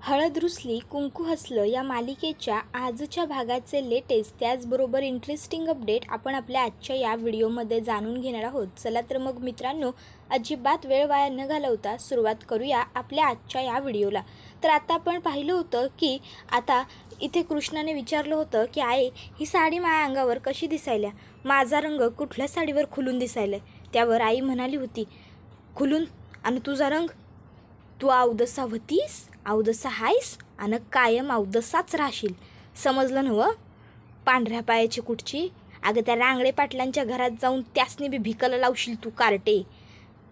हळद रुसली कुंकू हसलं या मालिकेच्या आजच्या भागाचे लेटेस्ट त्याचबरोबर इंटरेस्टिंग अपडेट आपण आपल्या आजच्या या व्हिडिओमध्ये जाणून घेणार आहोत. चला तर मग मित्रांनो, अजिबात वेळ वाया न घालवता सुरुवात करूया आपल्या आजच्या या व्हिडिओला. तर आता आपण पाहिलं होतं की आता इथे कृष्णाने विचारलं होतं की आई, ही साडी माझ्या अंगावर कशी दिसायल्या, माझा रंग कुठल्या साडीवर खुलून दिसायला. त्यावर आई म्हणाली होती, खुलून? आणि तुझा रंग? तू अवदसा होतीस, अवदसा हायस आणि कायम अवदसाच राहशील, समजलं नव्हं? पांढऱ्या पायाची कुठची? अगं त्या रांगडे पाटलांच्या घरात जाऊन त्यासनी बी भिकाला लावशील तू कार्टे.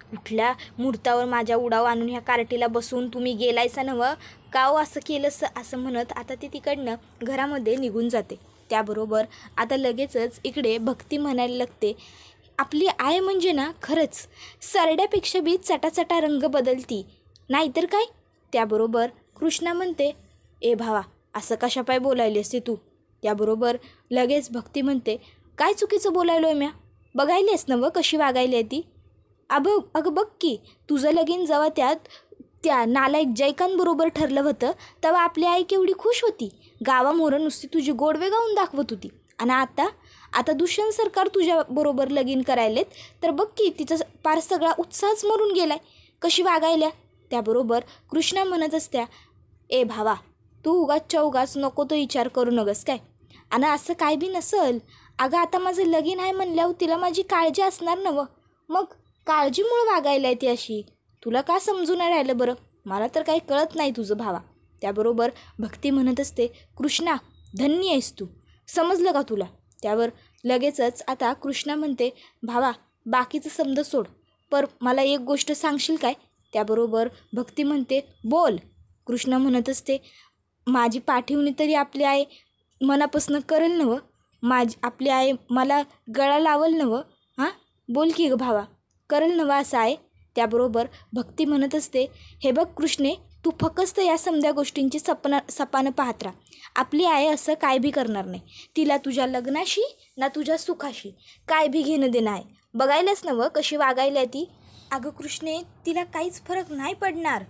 कुठल्या मुहूर्तावर माझ्या उडाव आणून ह्या कार्टीला बसून तुम्ही गेलायसा नव्हं? काव असं केलंस असं म्हणत आता ती तिकडनं घरामध्ये निघून जाते. त्याबरोबर आता लगेचच इकडे भक्ती म्हणायला लागते, आपली आई म्हणजे ना खरंच सरड्यापेक्षा बी चटाचटा रंग बदलती, नाहीतर काय. त्याबरोबर कृष्णा म्हणते, ए भावा, असं कशा पाय बोलायली असते तू. त्याबरोबर लगेच भक्ती म्हणते, काय चुकीचं बोलायलो आहे म्या? बघायलीस ना व कशी वागायली आहे ती. अगं बघ की, तुझं लगीन जेव्हा त्या नालायक जयकांबरोबर ठरलं होतं तेव्हा आपली आई केवढी खुश होती, गावामोहरं नुसती तुझी गोडवे गाऊन दाखवत होती. आणि आता दुष्यंत सरकार तुझ्याबरोबर लगीन करायलेत तर बघ की, तिचा पार सगळा उत्साहच मरून गेलाय, कशी वागायल्या. त्याबरोबर कृष्णा म्हणत असत्या, ए भावा, तू उगाच नको तो विचार करू नगस काय. आणि असं काय बी नसल. अगं आता माझं लगीन आहे म्हणल्यावर तिला माझी काळजी असणार नवं, मग काळजीमुळं वागायला आहे ती अशी. तुला का समजून नाही राहिलं बरं? मला तर काही कळत नाही तुझं भावा. त्याबरोबर भक्ती म्हणत असते, कृष्णा धन्य आहेस तू, समजलं का तुला. त्यावर लगेचच आता कृष्णा म्हणते, भावा बाकीचं समज सोड, पर मला एक गोष्ट सांगशील काय. त्याबरोबर भक्ती म्हणते, बोल. कृष्ण म्हणत असते, माझी पाठीवणी तरी आपली आई मनापासून करेल नवं, आपली आई मला गळा लावल नवं. हां बोल की ग भावा, करेल नवं असं आहे. त्याबरोबर भक्ती म्हणत असते, हे बघ कृष्णे, तू फक्त या समध्या गोष्टींची सपानं पाहत राहा. आपली आई असं काय बी करणार नाही. तिला तुझ्या लग्नाशी ना तुझ्या सुखाशी काय बी घेणं देणं आहे. बघायलाच नवं कशी वागायला ती. अगं कृष्णे, तिला काहीच फरक नाही पडणार.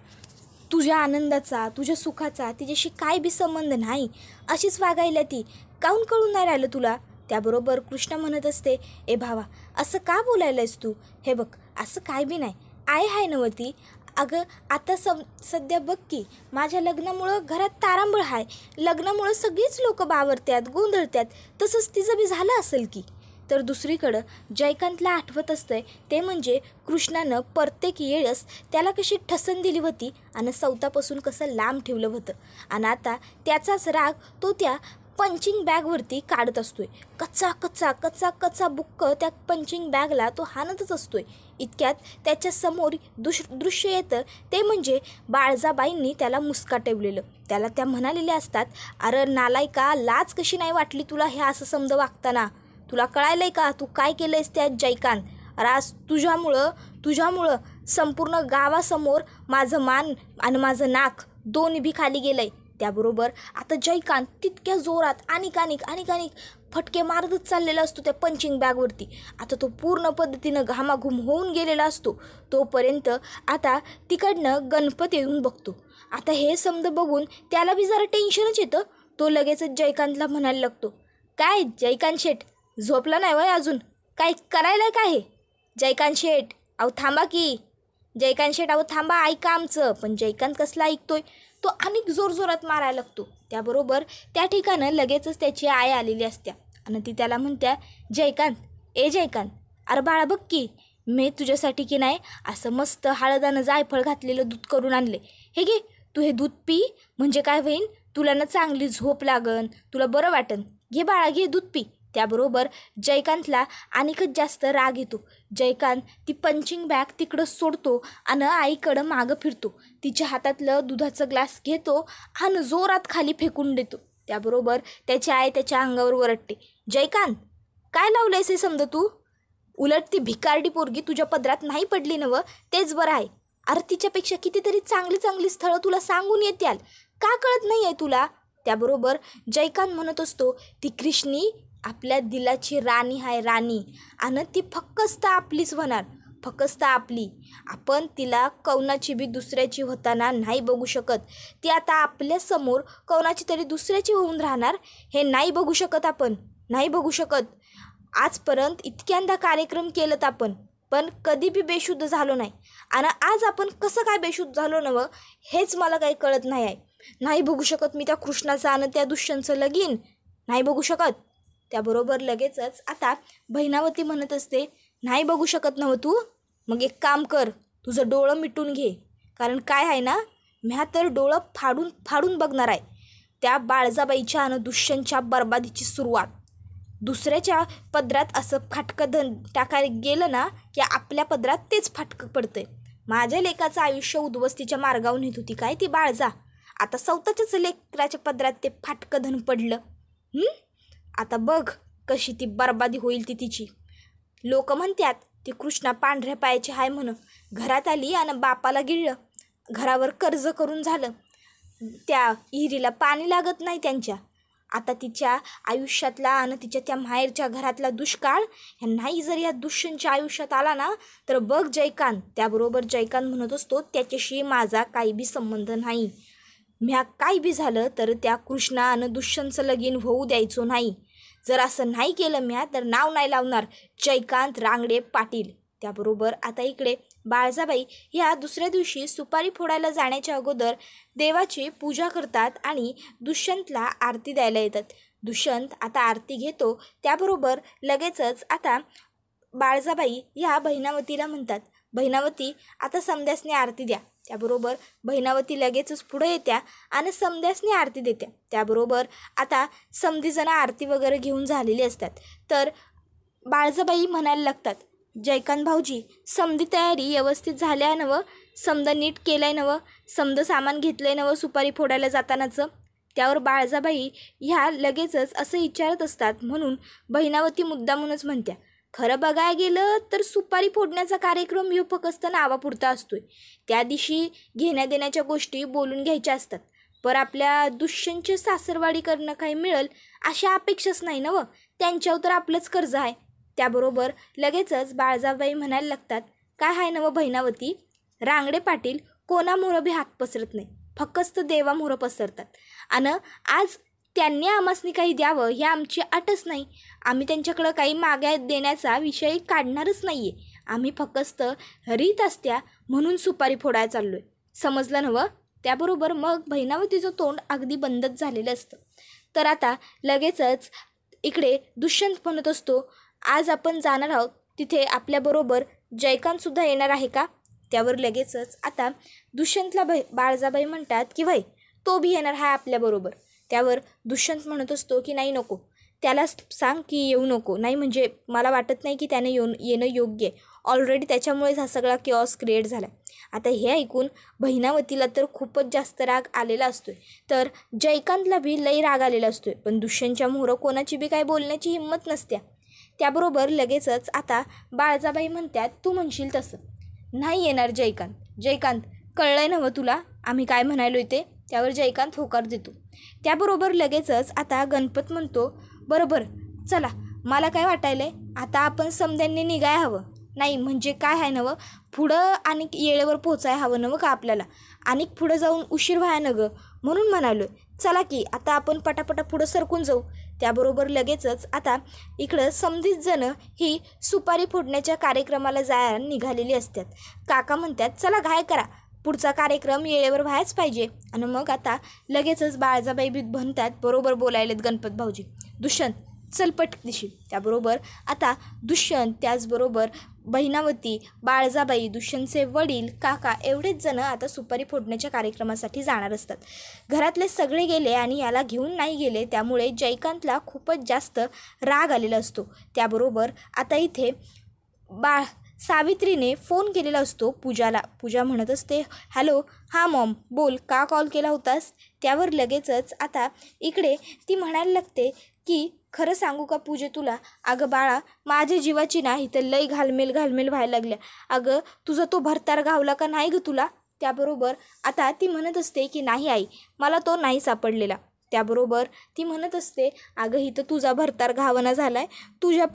तुझ्या आनंदाचा तुझ्या सुखाचा तिच्याशी काय बी संबंध नाही, अशीच वागायला ती. काहून कळून नाही राहिलं तुला. त्याबरोबर कृष्ण म्हणत असते, ए भावा असं का बोलायलायस तू. हे बघ असं काय बी नाही, आई आहे नव्हती. अगं आता सध्या बघ की, माझ्या लग्नामुळं घरात तारांबळ आहे. लग्नामुळं सगळीच लोक बावरतात, गोंधळतात. तसंच तिचं बी झालं असेल की. तर दुसरीकडं जयकांतला आठवत असतंय ते म्हणजे कृष्णानं प्रत्येक वेळेस त्याला कशी ठसन दिली होती आणि सवतापासून कसं लांब ठेवलं होतं. आणि आता त्याचाच राग तो त्या पंचिंग बॅगवरती काढत असतोय. कच्चा बुक्क त्या पंचिंग बॅगला तो हाणतच असतोय. इतक्यात त्याच्यासमोर दृश्य येतं ते म्हणजे बाळजाबाईंनी त्याला मुस्काटवलेलं. त्याला त्या म्हणालेल्या असतात, अरे नालायका, लाज कशी नाही वाटली तुला हे असं समज वागताना. तुला कळायलं आहे का तू काय केलं आहेस त्या जयकांत. राज तुझ्यामुळं संपूर्ण गावासमोर माझं मान आणि माझं नाक दोन्ही बी खाली गेलं आहे. त्याबरोबर आता जयकांत तितक्या जोरात आणि फटके मारतच चाललेला असतो त्या पंचिंग बॅगवरती. आता तो पूर्ण पद्धतीनं घामाघूम होऊन गेलेला असतो. तोपर्यंत आता तिकडनं गणपती येऊन बघतो. आता हे समज बघून त्याला बी जरा टेन्शनच येतं. तो लगेचच जयकांतला म्हणायला लागतो, काय जयकांत शेठ, झोपला नाही वय अजून, काय करायला काय हे. जयकांत शेठ अहो थांबा की, जयकांत शेठ अहो थांबा, ऐका आमचं. पण जयकांत कसला ऐकतोय, तो अनेक जोरजोरात मारायला लागतो. त्याबरोबर त्या ठिकाणं लगेचच त्याची आई आलेली असत्या आणि ती त्याला म्हणत्या, जयकांत, ए जयकांत, अरे बाळा बघ की, मी तुझ्यासाठी की नाही असं मस्त हळदानं जायफळ घातलेलं दूध करून आणले. हे घे, तू हे दूध पी, म्हणजे काय होईन, तुला ना चांगली झोप लागन, तुला बरं वाटन. घे बाळा घे, दूध पी. त्याबरोबर जयकांतला आणखीच जास्त राग येतो. जयकांत ती पंचिंग बॅग तिकडं सोडतो आणि आईकडं मागं फिरतो. तिच्या हातातलं दुधाचं ग्लास घेतो आणि जोरात खाली फेकून देतो. त्याबरोबर त्याची आई त्याच्या अंगावर वरटते, जयकांत काय लावलंयस हे समज तू. उलट ती भिकारडी पोरगी तुझ्या पदरात नाही पडली नवं, तेच बरं आहे. अरे तिच्यापेक्षा कितीतरी चांगली स्थळं तुला सांगून येत्याल, का कळत नाही आहे तुला. त्याबरोबर जयकांत म्हणत असतो, ती कृष्णी आपल्या दिलाची राणी आहे, राणी, आणि ती फक्त आपलीच होणार. फक्त आपली. आपण तिला कौनाची बी दुसऱ्याची होताना नाही बघू शकत. ती आता आपल्यासमोर कौनाची तरी दुसऱ्याची होऊन राहणार हे नाही बघू शकत. आपण नाही बघू शकत. आजपर्यंत इतक्यांदा कार्यक्रम केलं आपण, पण कधी बी बेशुद्ध झालो नाही. आणि आज आपण कसं काय बेशुद्ध झालो नवं हेच मला काही कळत नाही आहे. नाही बघू शकत मी त्या कृष्णाचं आणि त्या दुष्यंतचं लगीन, नाही बघू शकत. त्याबरोबर लगेचच आता बहिणावती म्हणत असते, नाही बघू शकत नव्ह तू, मग एक काम कर, तुझं डोळं मिटून घे. कारण काय आहे ना, म्या तर डोळं फाडून फाडून बघणार आहे. त्या बाळजाबाईच्या आणि दुष्यंतच्या बरबादीची सुरुवात. दुसऱ्याच्या पदरात असं फाटकं टाकायला गेलं ना की आपल्या पदरात तेच फाटकं पडतंय. माझ्या लेकाचं आयुष्य उद्ध्वस्तीच्या मार्गावर नेत होती काय ती बाळजा, आता स्वतःच्याच लेकराच्या पदरात ते फाटकं धन पडलं. आता बघ कशी ती बरबादी होईल ती तिची. लोक म्हणतात ती कृष्णा पांढऱ्या पायाची हाय म्हणून. घरात आली आणि बापाला गिळलं, घरावर कर्ज करून झालं, त्या इहिरीला पाणी लागत नाही त्यांच्या. आता तिच्या आयुष्यातला आणि तिच्या त्या माहेरच्या घरातला दुष्काळ ह्या नाही जर या दुष्यंतच्या आयुष्यात आला ना तर बघ जयकांत. त्याबरोबर जयकांत म्हणत असतो, त्याच्याशी माझा काही बी संबंध नाही. म्या काही बी झालं तर त्या कृष्णा आणि दुष्यंतचं लगीन होऊ द्यायचो नाही. जर असं नाही केलं म्या तर नाव नाही लावणार जयकांत रांगडे पाटील. त्याबरोबर आता इकडे बाळजाबाई ह्या दुसऱ्या दिवशी सुपारी फोडायला जाण्याच्या अगोदर देवाची पूजा करतात आणि दुष्यंतला आरती द्यायला येतात. दुष्यंत आता आरती घेतो. त्याबरोबर लगेचच आता बाळजाबाई ह्या बहिणावतीला म्हणतात, बहिणावती आता समद्यासने आरती द्या. त्याबरोबर बहिणावती लगेचच पुढे येत्या आणि समद्यासने आरती देत्या. त्याबरोबर आता समधीजण आरती वगैरे घेऊन झालेली असतात. तर बाळजाबाई म्हणायला लागतात, जयकांत भाऊजी समधी तयारी व्यवस्थित झाल्या नवं, समद नीट केलं आहे नवं, समद सामान घेतलं आहे नवं सुपारी फोडायला जातानाचं. त्यावर बाळजाबाई ह्या लगेचच असं विचारत असतात. म्हणून बहिणावती मुद्दामूनच म्हणत्या, खरं बघायला गेलं तर सुपारी फोडण्याचा कार्यक्रम ह्यो फक्त नावापुरता असतोय. त्या दिवशी घेण्या देण्याच्या गोष्टी बोलून घ्यायच्या असतात. पर आपल्या दुष्यंतची सासरवाडी करणं काही मिळेल अशा अपेक्षाच नाही नवं, त्यांच्यावर तर आपलंच कर्ज आहे. त्याबरोबर लगेचच बाळजाबाई म्हणायला लागतात, काय आहे नवं बहिणावती, रांगडे पाटील कोणामोरं बी हात पसरत नाही, फक्त देवामोरं पसरतात. आणि आज त्यांनी आम्हासनी काही द्यावं ही आमची अटच नाही. आम्ही त्यांच्याकडं काही माग्या देण्याचा विषय काढणारच नाही आहे. आम्ही फक्त रीत असत्या म्हणून सुपारी फोडायला चाललो आहे, समजलं नवं. त्याबरोबर मग बहिणावतीचं तोंड अगदी बंदच झालेलं असतं. तर आता लगेचच इकडे दुष्यंत म्हणत असतो, आज आपण जाणार आहोत तिथे आपल्याबरोबर जयकांतसुद्धा येणार आहे का. त्यावर लगेचच आता दुष्यंतला बाळजाबाई म्हणतात की भाई तो बी येणार आहे आपल्याबरोबर. त्यावर दुष्यंत म्हणत असतो की नाही नको, त्याला सांग की येऊ नको. नाही म्हणजे मला वाटत नाही की त्याने येणं योग्य आहे. ऑलरेडी त्याच्यामुळेच हा सगळा किऑस क्रिएट झाला. आता हे ऐकून बहिणावतीला तर खूपच जास्त राग आलेला असतोय. तर जयकांतला बी लई राग आलेला असतोय. पण दुष्यंतच्या मोहरं कोणाची बी काय बोलण्याची हिंमत नसत्या. त्याबरोबर लगेचच आता बाळजाबाई म्हणतात, तू म्हणशील तसं नाही येणार जयकांत. जयकांत कळलंय नव्हं तुला आम्ही काय म्हणालोय ते. त्यावर जयकांत होकार देतो. त्याबरोबर लगेचच आता गणपत म्हणतो, बरोबर चला, मला काय वाटायलंय आता आपण समद्यांनी निघाय हवं. नाही म्हणजे काय आहे नवं, पुढं आणि येळेवर पोचाय हवं नवं का आपल्याला, आणि पुढं जाऊन उशीर व्हाय न गं, म्हणून म्हणालो चला की आता आपण पटापटा पुढं सरकून जाऊ. त्याबरोबर लगेचच आता इकडं समधीच जणं ही सुपारी फोडण्याच्या कार्यक्रमाला जायला निघालेली असतात. काका म्हणतात, चला घाय करा, पुढचा कार्यक्रम वेळेवर व्हायच पाहिजे. आणि मग आता लगेचच बाळजाबाई बी म्हणतात, बरोबर बोलायलेत गणपत भाऊजी, दुष्यंत चल पटदिशी. त्याबरोबर आता दुष्यंत, त्याचबरोबर बहिणावती, बाळजाबाई, दुष्यंतचे वडील, काका एवढेच जण आता सुपारी फोडण्याच्या कार्यक्रमासाठी जाणार असतात. घरातले सगळे गेले आणि याला घेऊन नाही गेले, त्यामुळे जयकांतला खूपच जास्त राग आलेला असतो. त्याबरोबर आता इथे सावित्रीने फोन केलेला असतो पूजाला. पूजा म्हणत असते, हॅलो, हां मॉम बोल, का कॉल केला होतास. त्यावर लगेचच आता इकडे ती म्हणायला लागते की खरं सांगू का पूजे तुला, अगं बाळा माझ्या जीवाची नाही तर लई घालमेल व्हायला लागल्या. अगं तुझा तो भरतार गावला का नाही गं तुला. त्याबरोबर आता ती म्हणत असते की नाही आई, मला तो नाही सापडलेला. त्याबरोबर ती म्हणत असते, अगं इथं तुझा भरतार घावना झाला आहे, तुझ्या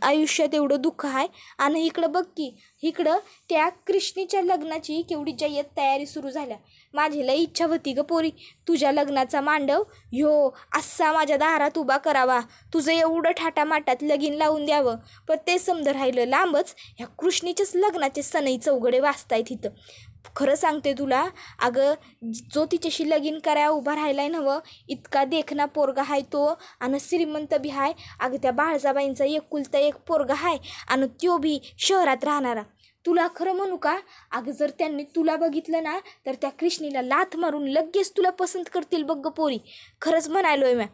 आयुष्यात एवढं दुःख आहे. आणि इकडं बघ की, इकडं त्या कृष्णीच्या लग्नाची केवढी जय्यत तयारी सुरू झाल्या. माझी लई इच्छा होती ग पोरी, तुझ्या लग्नाचा मांडव ह्यो असा माझ्या दारात उभा करावा, तुझं एवढं थाटामाटात लगीन लावून द्यावं. पण ते समज राहिलं लांबच. ह्या कृष्णीच्याच लग्नाचे सनई चौघडे वाचतायत इथं. खरं सांगते तुला, अगं जो तिच्याशी लगीन कराया उभा राहिलाय नवं, इतका देखना पोरगा हाय तो, आणि श्रीमंत बी हाय. अगं त्या बाळजाबाईंचा एकुलता एक पोरगा हाय, आणि त्यो बी शहरात राहणारा. तुला खरं म्हणू का, अगं जर त्यांनी तुला बघितलं ना, तर त्या कृष्णीला लाथ मारून लगेच तुला पसंत करतील बघ पोरी. खरंच म्हणालोय म्या.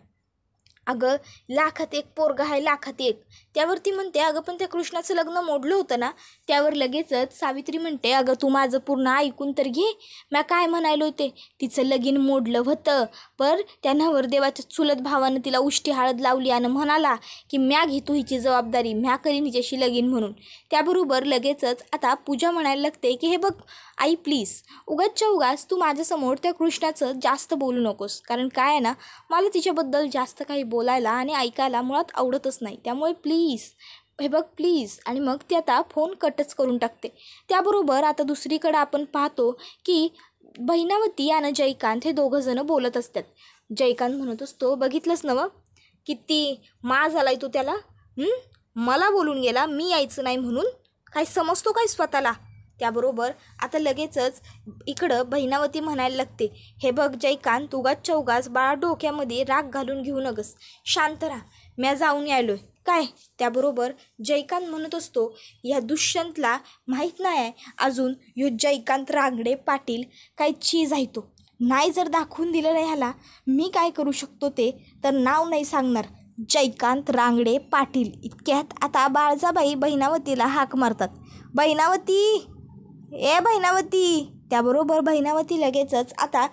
अगं लाखात एक पोरगा आहे, लाखात एक. त्यावरती म्हणते, अगं पण त्या कृष्णाचं लग्न मोडलं होतं ना. त्यावर लगेचच सावित्री म्हणते, अगं तू माझं पूर्ण ऐकून तर घे. म्या काय म्हणालो ते, तिचं लगीन मोडलं होतं, पर त्या नवरदेवाच्या चुलत भावानं तिला उष्टी हळद लावली आणि म्हणाला की म्या घेतो हिची जबाबदारी, म्या करीन हिच्याशी लगीन म्हणून. त्याबरोबर लगेचच आता पूजा म्हणायला लागते की हे बघ आई प्लीज, उगाचच्या उगाच तू माझ्यासमोर त्या कृष्णाचं जास्त बोलू नकोस. कारण काय आहे ना, मला तिच्याबद्दल जास्त काही बोलायला आणि ऐकायला मुळात आवडतच नाही. त्यामुळे प्लीज, हे बघ प्लीज. आणि मग ती आता फोन कटच करून टाकते. त्याबरोबर आता दुसरीकडं आपण पाहतो की बहिणावती आणि जयकांत हे दोघंजणं बोलत असतात. जयकांत म्हणत असतो, बघितलंच नवं किती माज आलाय तू त्याला, मला बोलून गेला मी यायचं नाही म्हणून, काय समजतो काय स्वतःला. त्याबरोबर आता लगेचच इकडं बहिणावती म्हणायला लागते, हे बघ जयकांत, उगाचच्या उगाच बाळा डोक्यामध्ये राग घालून घेऊ नगस, शांत राहा, म्या जाऊन यायलोय काय. त्याबरोबर जयकांत म्हणत असतो, ह्या दुष्यंतला माहीत नाही आहे अजून ह्यो जयकांत रांगडे पाटील काय चीज आहे तो. नाही जर दाखवून दिलं नाही ह्याला मी काय करू शकतो ते, तर नाव नाही सांगणार, जयकांत रांगडे पाटील. इतक्यात आता बाळजाबाई बहिणावतीला हाक मारतात, बहिणावती, ए बहिणावती. त्याबरोबर बहिणावती लगेचच आता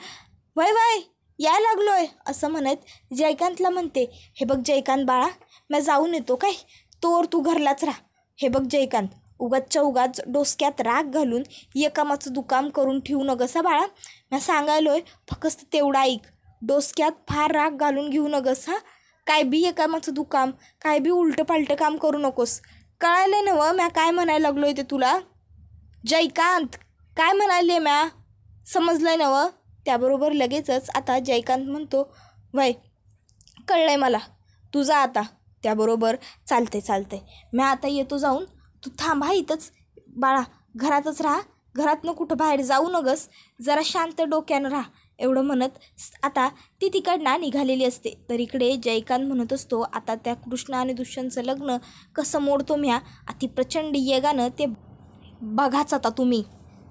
वय वय याय लागलोय असं म्हणत जयकांतला म्हणते, हे बघ जयकांत बाळा, मी जाऊन येतो काय, तोवर तू घरलाच राहा. हे बघ जयकांत, उगाचच्या उगाच डोसक्यात राग घालून एकामाचं दुकाम करून ठेवू नगस बाळा. मी सांगायलोय फक्त तेवढा ऐक, डोसक्यात फार राग घालून घेऊ नगस हा. काय बी एकामाचं दुकाम, काय बी उलटं पालटं काम करू नकोस, कळायलं नवं म्या काय म्हणायला लागलोय ते तुला. जयकांत काय म्हणाले म्या, समजलंय नवं. त्याबरोबर लगेचच आता जयकांत म्हणतो, वय कळलंय मला, तू जा आता. त्याबरोबर चालते म्या आता येतो जाऊन, तू थांबा इथंच बाळा, घरातच राहा, घरातनं कुठं बाहेर जाऊ नगस, जरा शांत डोक्यानं राहा. एवढं म्हणत आता ती तिकडनं निघालेली असते. तर इकडे जयकांत म्हणत असतो, आता त्या कृष्ण आणि दुष्यंतचं लग्न कसं मोडतो म्या, अति प्रचंड येगानं ते बघाच आता तुम्ही.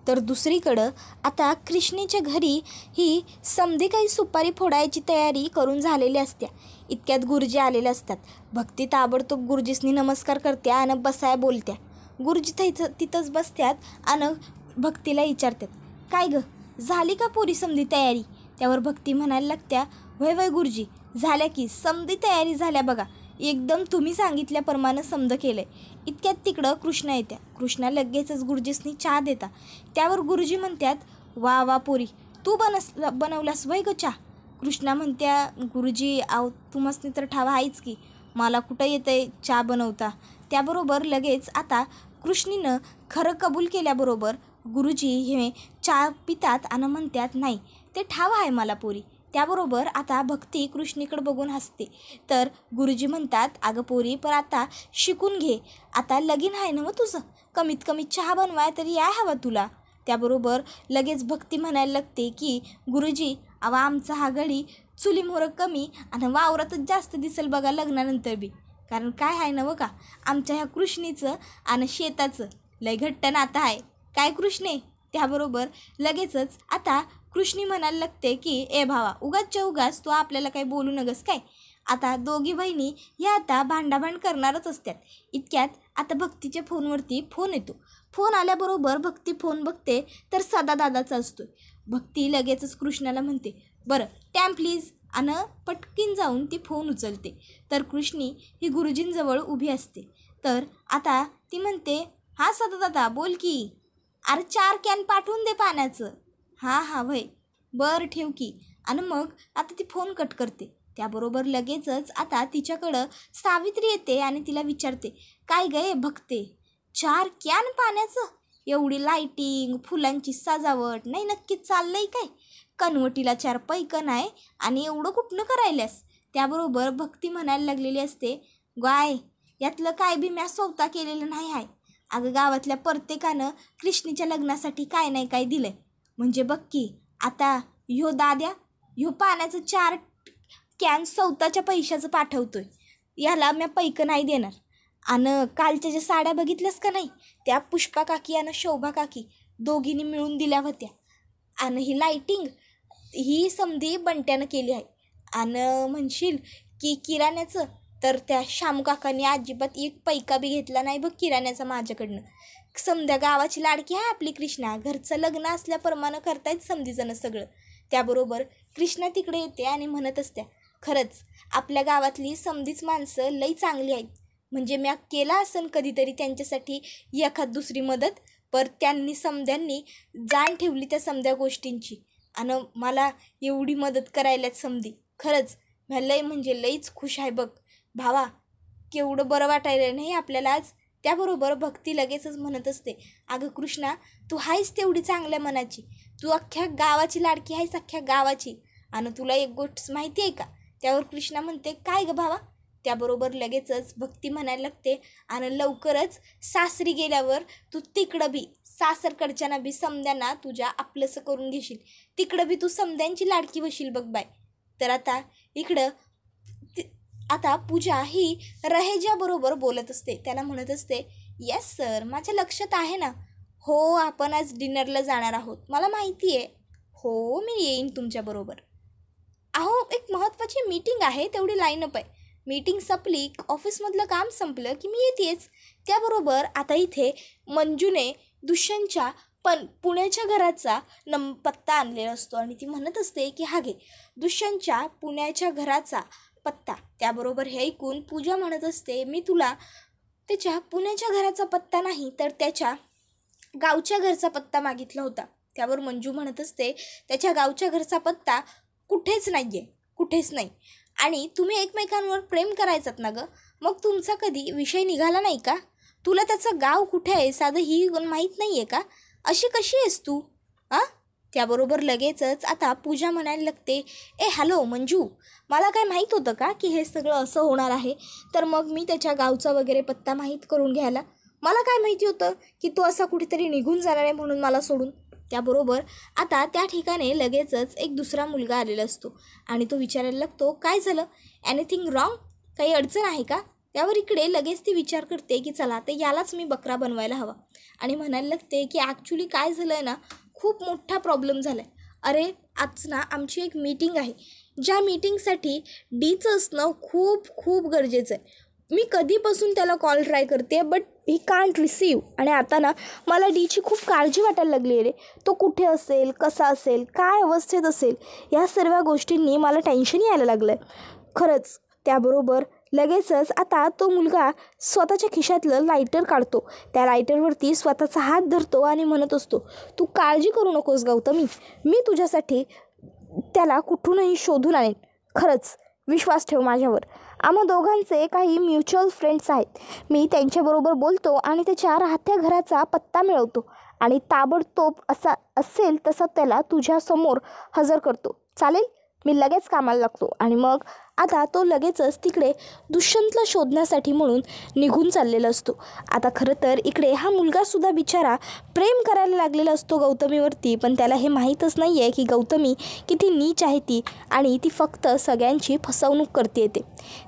तर दुसरीकडं आता कृष्णेच्या घरी ही समधी काही सुपारी फोडायची तयारी करून झालेली असत्या. इतक्यात गुरुजी आलेले असतात. भक्ती ताबडतोब गुरुजीसनी नमस्कार करत्या आणि बसाय बोलत्या. गुरुजी तिथंच बसत्यात आणि भक्तीला विचारतात, काय ग झाली का पोरी समधी तयारी. त्यावर भक्ती म्हणायला लागत्या, वय वय गुरुजी झाल्या की समधी तयारी झाल्या बघा, एकदम तुम्ही सांगितल्याप्रमाणे समज केलं आहे. इतक्यात तिकडं कृष्णा येत्या. कृष्णा लगेचच गुरुजीसनी चहा देता. त्यावर गुरुजी म्हणतात, वा वा पोरी, तू बनवलास वय ग चहा. कृष्णा म्हणत्या, गुरुजी आव तुम्हासनी तर ठावा आहेच की, मला कुठं येतं आहे चहा बनवता. त्याबरोबर लगेच आता कृष्णीनं खरं कबूल केल्याबरोबर गुरुजी हे चहा पितात आणि म्हणतात, नाही ते ठावा आहे मला पोरी. त्याबरोबर आता भक्ती कृष्णीकडे बघून हसते. तर गुरुजी म्हणतात, अगं पोरी पण आता शिकून घे, आता लगीन आहे ना मग तुझं, कमीत कमी चहा बनवाय तरी या हवा तुला. त्याबरोबर लगेच भक्ती म्हणायला लागते की गुरुजी अवा आमचा हा घडी चुलीमोरं कमी आणि वावरातच जास्त दिसेल बघा लग्नानंतर बी. कारण काय आहे ना बघा, आमच्या ह्या कृष्णीचं आणि शेताचं लय घट्ट नातं आहे काय कृष्णे. त्याबरोबर लगेचच आता कृष्णी म्हणायला लागते की ए भावा, उगाचच्या उगाच तू आपल्याला काही बोलू नगस काय. आता दोघी बहिणी ह्या आता भांडाभांड करणारच असतात. इतक्यात आता भक्तीच्या फोनवरती फोन येतो. फोन आल्याबरोबर भक्ती फोन बघते तर सदा दादाचा असतोय. भक्ती लगेचच कृष्णाला म्हणते, बरं टॅम प्लीज, आणि पटकीन जाऊन ती फोन उचलते. तर कृष्णी ही गुरुजींजवळ उभी असते. तर आता ती म्हणते, हां सदा दादा बोल की, अरे 4 कॅन पाठवून दे पाण्याचं. हां हां वय बरं ठेव की. आणि मग आता ती फोन कट करते. त्याबरोबर लगेचच आता तिच्याकडं सावित्री येते आणि तिला विचारते, काय गे बघते 4 कॅन पाण्याचं, एवढी लाईटिंग, फुलांची सजावट, नाही नक्कीच चाललंय काय? कनवटीला 4 पैकं नाही आणि एवढं कुठनं करायल्यास? त्याबरोबर भक्ती म्हणायला लागलेली असते, गाय यातलं काय बी म्या स्वतः केलेलं नाही आहे. अगं गावातल्या प्रत्येकानं कृष्णीच्या लग्नासाठी काय नाही काय दिलंय. म्हणजे बघ की आता ह्यो दाद्या ह्यो पाण्याचं 4 कॅन स्वतःच्या पैशाचं पाठवतोय, याला म्या पैकं नाही देणार. आणि कालच्या ज्या साड्या बघितल्यास का नाही, त्या पुष्पा काकी आणि शोभा काकी दोघींनी मिळून दिल्या होत्या. आणि ही लाईटिंग ही समधी बंट्यानं केली आहे. आणि म्हणशील की किराण्याचं, तर त्या श्यामू काकांनी अजिबात एक पैका बी घेतला नाही बघ किराण्याचा माझ्याकडनं. समध्या गावाची लाडकी आहे आपली कृष्णा, घरचं लग्न असल्याप्रमाणे करतायत समधीजणं सगळं. त्याबरोबर कृष्णा तिकडे येते आणि म्हणत असत्या, खरंच आपल्या गावातली समधीच माणसं लई चांगली आहेत. म्हणजे म्या केला असन कधीतरी त्यांच्यासाठी एखाद दुसरी मदत, पर त्यांनी समध्यांनी जाण ठेवली त्या समध्या गोष्टींची आणि मला एवढी मदत करायलाच समधी. खरंच म्या लई म्हणजे लईच खुश आहे बघ भावा, केवढं बरं वाटायलं नाही आपल्याला आज. त्याबरोबर भक्ती लगेचच म्हणत असते, अगं कृष्णा तू आहेस तेवढी चांगल्या मनाची, तू अख्ख्या गावाची लाडकी आहेस, अख्ख्या गावाची. आणि तुला एक गोष्ट माहिती आहे का? त्यावर कृष्णा म्हणते, काय गं भावा? त्याबरोबर लगेचच भक्ती म्हणायला लागते, आणि लवकरच सासरी गेल्यावर तू तिकडं बी सासरकडच्यांना बी समध्यांना तुझ्या आपलंसं करून घेशील, तिकडं बी तू समध्यांची लाडकी होशील बघ बाय. तर आता इकडं आता पूजा ही रहेजाबरोबर बोलत असते. त्याला म्हणत असते, येस सर माझ्या लक्षात आहे ना. हो आपण आज डिनरला जाणार आहोत, मला माहिती आहे. हो मी येईन तुमच्याबरोबर. अहो एक महत्त्वाची मीटिंग आहे, तेवढी लाईनअप आहे. मीटिंग संपली, ऑफिसमधलं काम संपलं की मी येतेच. त्याबरोबर आता इथे मंजूने दुष्यंतच्या पुण्याच्या घराचा पत्ता आणलेला असतो आणि ती म्हणत असते की हा घे दुष्यंतच्या पुण्याच्या घराचा पत्ता. त्याबरोबर हे ऐकून पूजा म्हणत असते, मी तुला त्याच्या पुण्याच्या घराचा पत्ता नाही तर त्याच्या गावच्या घरचा पत्ता मागितला होता. त्यावर मंजू म्हणत असते, त्याच्या गावच्या घरचा पत्ता कुठेच नाही आहे, कुठेच नाही. आणि तुम्ही एकमेकांवर प्रेम करायचात ना गं, मग तुमचा कधी विषय निघाला नाही का? तुला त्याचं गाव कुठे आहे साधं ही माहीत नाही आहे का? अशी कशी आहेस तू त्याबरोबर लगेचच आता पूजा म्हणायला लागते, हॅलो मंजू, मला काय माहीत होतं का की हे सगळं असं होणार आहे? तर मग मी त्याच्या गावचा वगैरे पत्ता माहीत करून घ्यायला, मला काय माहिती होतं की तो असा कुठेतरी निघून जाणार आहे म्हणून मला सोडून. त्याबरोबर आता त्या ठिकाणी लगेचच एक दुसरा मुलगा आलेला असतो आणि तो विचारायला लागतो, काय झालं, एनिथिंग रॉंग, काही अडचण आहे का? त्यावर इकडे लगेच ती विचार करते की चला तर यालाच मी बकरा बनवायला हवा आणि म्हणायला लागते की ॲक्च्युली काय झालं आहे ना, खूप मोठा प्रॉब्लेम झाला आहे. अरे आज ना आमची एक मीटिंग आहे, ज्या मीटिंगसाठी डीचं असणं खूप खूप गरजेचं आहे. मी कधीपासून त्याला कॉल ट्राय करते बट ही कांट रिसीव. आणि आता ना मला डीची खूप काळजी वाटायला लागली आहे रे. तो कुठे असेल, कसा असेल, काय अवस्थेत असेल, या सर्व गोष्टींनी मला टेन्शन यायला लागलं आहे खरंच. त्याबरोबर लगेचच आता तो मुलगा स्वतःच्या खिशातलं लायटर काढतो, त्या लायटरवरती स्वतःचा हात धरतो आणि म्हणत असतो, तू काळजी करू नकोस गौतमी, मी तुझ्यासाठी त्याला कुठूनही शोधून आणेन, खरंच विश्वास ठेव माझ्यावर. आम्हा दोघांचे काही म्युच्युअल फ्रेंड्स आहेत, मी त्यांच्याबरोबर बोलतो आणि त्याच्या राहत्या घराचा पत्ता मिळवतो आणि ताबडतोब असा असेल तसा त्याला तुझ्यासमोर हजर करतो, चालेल? मी लगेच कामाला लागतो. आणि मग आता तो लगेचच तिकडे दुष्यंतला शोधण्यासाठी म्हणून निघून चाललेला असतो. आता खरं तर इकडे हा मुलगासुद्धा बिचारा प्रेम करायला लागलेला असतो गौतमीवरती, पण त्याला हे माहीतच नाही आहे की गौतमी किती नीच आहे ती आणि ती फक्त सगळ्यांची फसवणूक करते येते.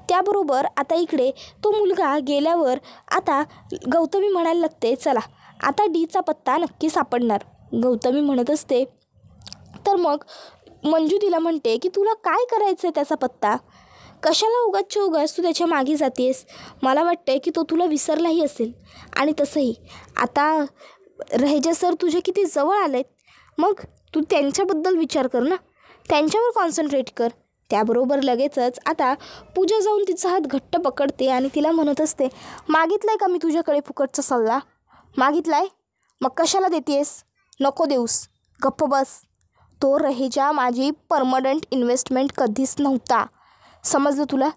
त्याबरोबर आता इकडे तो मुलगा गेल्यावर आता गौतमी म्हणायला लागते, चला आता डीचा पत्ता नक्की सापडणार. गौतमी म्हणत असते, तर मग मंजू तिला म्हणते की तुला काय करायचं आहे त्याचा पत्ता, कशाला उगाच तू त्याच्या मागे जातेस? मला वाटतं की तो तुला विसरलाही असेल. आणि तसंही आता रहेजा सर तुझे किती जवळ आलेत, मग तू त्यांच्याबद्दल विचार कर ना, त्यांच्यावर कॉन्सन्ट्रेट कर. त्याबरोबर लगेचच आता पूजा जाऊन तिचा हात घट्ट पकडते आणि तिला म्हणत असते, मागितलाय का मी तुझ्याकडे फुकटचा सल्ला? मागितलाय? मग कशाला देतेस? नको देऊस, गप्प बस. तो रहेजा माझी परमनंट इन्व्हेस्टमेंट कधीच नव्हता, समजलं तुला?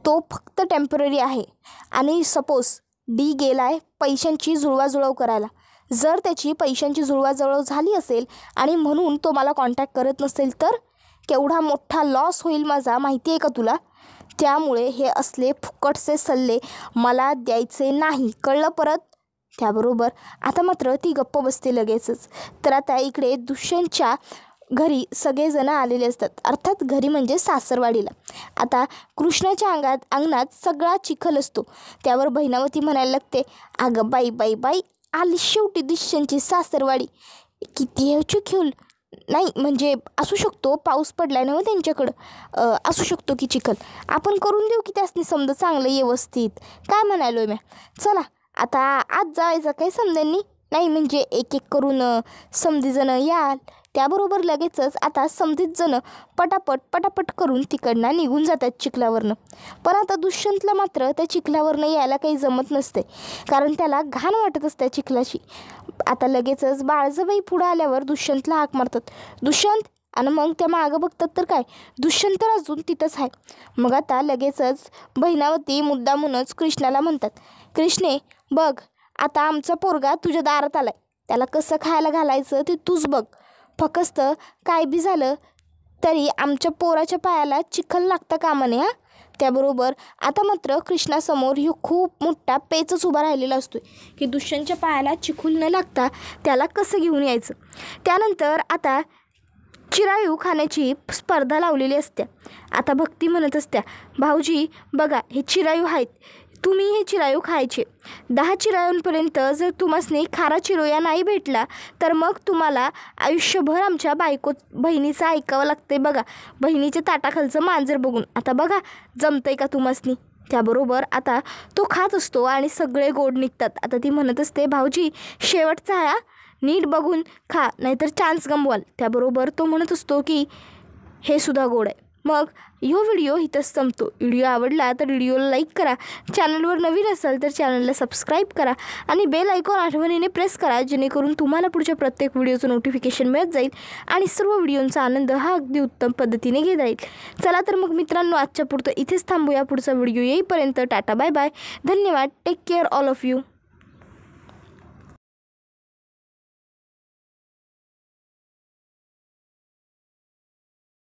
तो फक्त टेम्पररी आहे आणि सपोज डी गेला आहे पैशांची जुळवाजुळव करायला. जर त्याची पैशांची जुळवाजुळव झाली असेल आणि म्हणून तो मला कॉन्टॅक्ट करत नसेल तर केवढा मोठा लॉस होईल माझा माहिती आहे का तुला? त्यामुळे हे असले फुकटचे सल्ले मला द्यायचे नाही, कळलं परत? त्याबरोबर आता मात्र ती गप्प बसते लगेचच. तर आता इकडे दुष्यंतच्या घरी सगळेजण आलेले असतात, अर्थात घरी म्हणजे सासरवाडीला. आता कृष्णाच्या अंगणात सगळा चिखल असतो. त्यावर बहिणावती म्हणायला लागते, अगं बाई बाई बाई, आली शेवटी दुष्यंतची सासरवाडी. किती हे चिखल नाही म्हणजे असू शकतो, पाऊस पडलाय ना त्यांच्याकडं, असू शकतो की चिखल. आपण करून देऊ की त्यासनी समजा चांगलं व्यवस्थित. काय म्हणालोय मी? चला आता आज जायचं काही समजांनी नाही म्हणजे एक एक करून समधीजणं याल. त्याबरोबर लगेचच आता समधीतजणं पटापट करून तिकडनं निघून जातात चिखलावरनं. पण आता दुष्यंतला मात्र त्या चिखलावरनं यायला काही जमत नसते, कारण त्याला घाण वाटत असते चिखलाची. आता लगेचच बाळजाबाई पुढं आल्यावर दुष्यंतला हाक मारतात, दुष्यंत. आणि मग त्या मागं बघतात तर काय, दुष्यंत तर अजून तिथंच आहे. मग आता लगेचच बहिणावती मुद्दामूनच कृष्णाला म्हणतात, कृष्णे बघ, आता आमचा पोरगा तुझ्या दारात आलाय, त्याला कसं खायला घालायचं ते तूच बघ. फक्त काय बी झालं तरी आमच्या पोराच्या पायाला चिखल लागता कामा नये. त्याबरोबर आता मात्र कृष्णासमोर ही खूप मोठा पेचच उभा राहिलेला असतो की दुष्यंतच्या पायाला चिखल न लागता त्याला कसं घेऊन यायचं. त्यानंतर आता चिरायू खाण्याची स्पर्धा लावलेली असते. आता भक्ती म्हणत असत्या, भाऊजी बघा हे चिरायू आहेत, तुम्ही हे चिरायू खायचे. 10 चिरायूंपर्यंत जर तुम्हासनी खारा चिरोया नाही भेटला तर मग तुम्हाला आयुष्यभर आमच्या बहिणीचं ऐकावं लागते. बघा बहिणीच्या ताटाखालचं मांजर बघून. आता बघा जमतंय का तुम्हासनी? त्याबरोबर आता तो खात असतो आणि सगळे गोड निघतात. आता ती म्हणत असते, भाऊजी शेवटचा आहे, नीट बघून खा नाहीतर चान्स गमवाल. त्याबरोबर तो म्हणत असतो की हे सुद्धा गोड आहे. मग ह्यो व्हिडिओ इथंच संपतो. व्हिडिओ आवडला तर व्हिडिओला लाईक करा, चॅनलवर नवीन असाल तर चॅनलला सबस्क्राईब करा आणि बेल आयकॉन आठवणीने प्रेस करा, जेणेकरून तुम्हाला पुढच्या प्रत्येक व्हिडिओचं नोटिफिकेशन मिळत जाईल आणि सर्व व्हिडिओंचा आनंद हा अगदी उत्तम पद्धतीने घेता येईल. चला तर मग मित्रांनो, आजच्या पुरतं इथेच थांबूया. पुढचा व्हिडिओ येईपर्यंत टाटा बाय बाय, धन्यवाद, take care all of you.